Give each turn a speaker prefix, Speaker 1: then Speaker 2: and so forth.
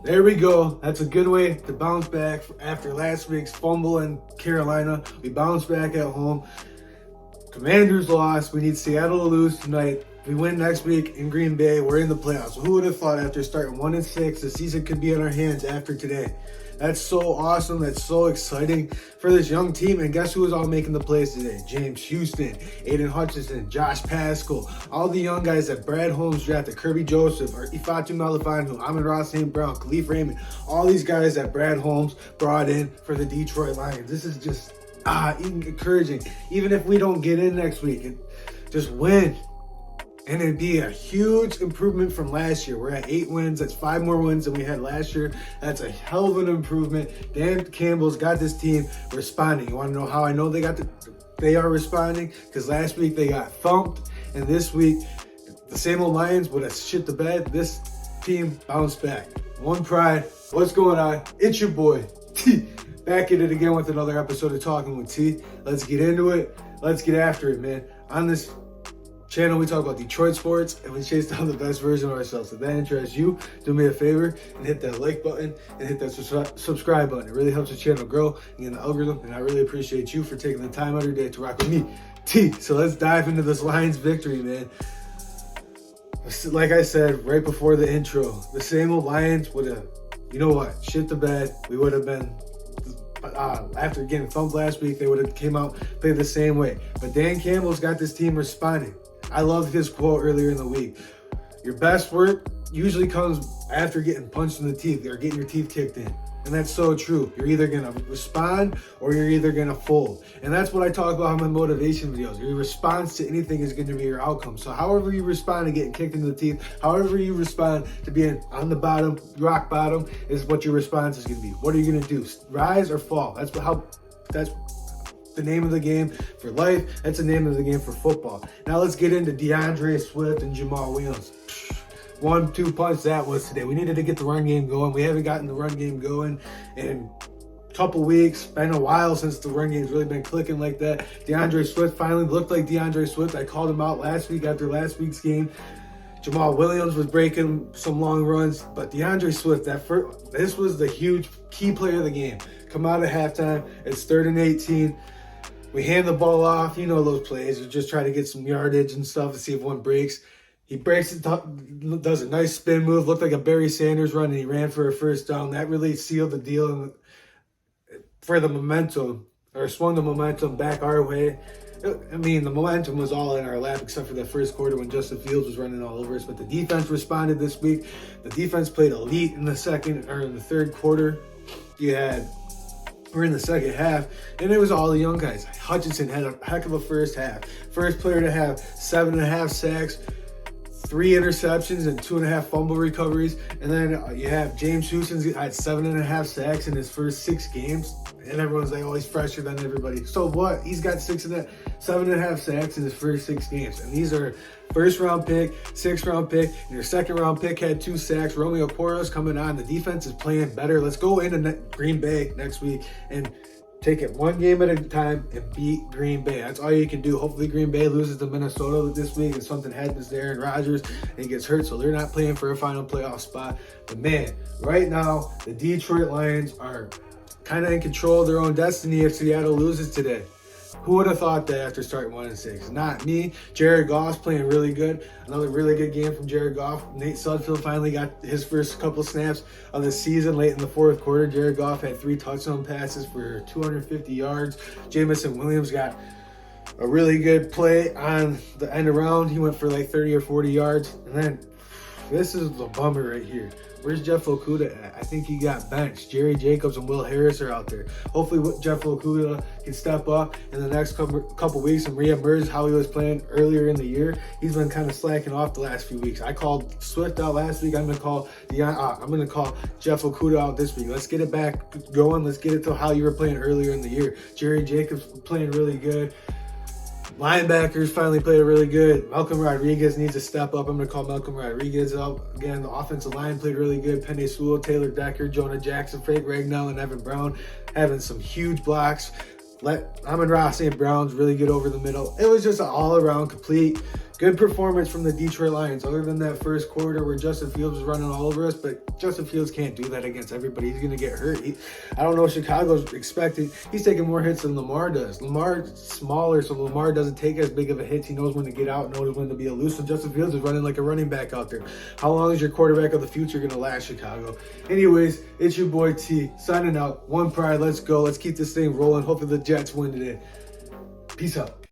Speaker 1: There we go. That's a good way to bounce back after last week's fumble in Carolina. We bounce back at home. Commanders lost. We need Seattle to lose tonight. If we win next week in Green Bay, we're in the playoffs. Who would have thought after starting 1-6, the season could be in our hands after today? That's so awesome. That's so exciting for this young team. And guess who is all making the plays today? James Houston, Aiden Hutchinson, Josh Pascal, all the young guys that Brad Holmes drafted, Kirby Joseph, or Ifeatu Melifonwu, Amon-Ra St. Brown, Khalif Raymond, all these guys that Brad Holmes brought in for the Detroit Lions. This is just encouraging. Even if we don't get in next week, just win. And it'd be a huge improvement from last year. We're at 8 wins. That's 5 more wins than we had last year. That's a hell of an improvement. Dan Campbell's got this team responding. You want to know how I know they are responding? Because last week they got thumped, and this week the same old Lions would have shit the bed. This team bounced back. One pride. What's going on? It's your boy T. Back at it again with another episode of Talking with T. Let's get into it. Let's get after it, man. On this channel, we talk about Detroit sports and we chase down the best version of ourselves. If that interests you, do me a favor and hit that like button and hit that subscribe button. It really helps the channel grow and get the algorithm, and I really appreciate you for taking the time out of your day to rock with me, T. So let's dive into this Lions victory, man. Like I said right before the intro, the same old Lions would have, you know what, shit the bed. We would have been, after getting thumped last week, they would have came out, played the same way. But Dan Campbell's got this team responding. I love his quote earlier in the week. Your best work usually comes after getting punched in the teeth or getting your teeth kicked in. And that's so true. You're either going to respond or you're either going to fold. And that's what I talk about in my motivation videos. Your response to anything is going to be your outcome. So however you respond to getting kicked in the teeth, however you respond to being on the bottom, rock bottom, is what your response is going to be. What are you going to do? Rise or fall? That's the name of the game for life. That's the name of the game for football. Now let's get into DeAndre Swift and Jamal Williams. 1-2 punch that was today. We needed to get the run game going. We haven't gotten the run game going in a couple weeks. Been a while since the run game's really been clicking like that. DeAndre Swift finally looked like DeAndre Swift. I called him out last week after last week's game. Jamal Williams was breaking some long runs, but DeAndre Swift, this was the huge key player of the game. Come out at halftime. It's 3rd and 18. We hand the ball off. You know those plays. You just try to get some yardage and stuff to see if one breaks. He breaks it, does a nice spin move, looked like a Barry Sanders run, and he ran for a first down. That really sealed the deal for the momentum, or swung the momentum back our way. I mean, the momentum was all in our lap except for that first quarter when Justin Fields was running all over us. But the defense responded this week. The defense played elite in the third quarter. We're in the second half, and it was all the young guys. Hutchinson had a heck of a first half. First player to have 7.5 sacks, 3 interceptions, and 2.5 fumble recoveries. And then you have James Houston had 7.5 sacks in his first 6 games. And everyone's like, oh, he's fresher than everybody. So what? He's got 7.5 sacks in his first 6 games. And these are first-round pick, 6th-round pick, and your second-round pick had 2 sacks. Romeo Porras coming on. The defense is playing better. Let's go into Green Bay next week and take it one game at a time and beat Green Bay. That's all you can do. Hopefully Green Bay loses to Minnesota this week and something happens to Aaron Rodgers and he gets hurt, so they're not playing for a final playoff spot. But man, right now, the Detroit Lions are kind of in control of their own destiny if Seattle loses today. Who would have thought that after starting 1-6? Not me. Jared Goff's playing really good. Another really good game from Jared Goff. Nate Sudfeld finally got his first couple snaps of the season late in the fourth quarter. Jared Goff had 3 touchdown passes for 250 yards. Jamison Williams got a really good play on the end around. He went for like 30 or 40 yards. And then this is the bummer right here. Where's Jeff Okudah at? I think he got benched. Jerry Jacobs and Will Harris are out there. Hopefully Jeff Okudah can step up in the next couple weeks and reemerge how he was playing earlier in the year. He's been kind of slacking off the last few weeks. I called Swift out last week. I'm gonna call Jeff Okudah out this week. Let's get it back going. Let's get it to how you were playing earlier in the year. Jerry Jacobs playing really good. Linebackers finally played really good. Malcolm Rodriguez needs to step up. I'm going to call Malcolm Rodriguez up. Again, the offensive line played really good. Penny Sewell, Taylor Decker, Jonah Jackson, Frank Ragnell, and Evan Brown having some huge blocks. Amon-Ra St. Brown's really good over the middle. It was just an all-around complete Good performance from the Detroit Lions, other than that first quarter where Justin Fields was running all over us, but Justin Fields can't do that against everybody. He's going to get hurt. I don't know what Chicago's expecting. He's taking more hits than Lamar does. Lamar's smaller, so Lamar doesn't take as big of a hit. He knows when to get out, knows when to be elusive. Justin Fields is running like a running back out there. How long is your quarterback of the future going to last, Chicago? Anyways, it's your boy T, signing out. One pride, let's go. Let's keep this thing rolling. Hopefully the Jets win today. Peace out.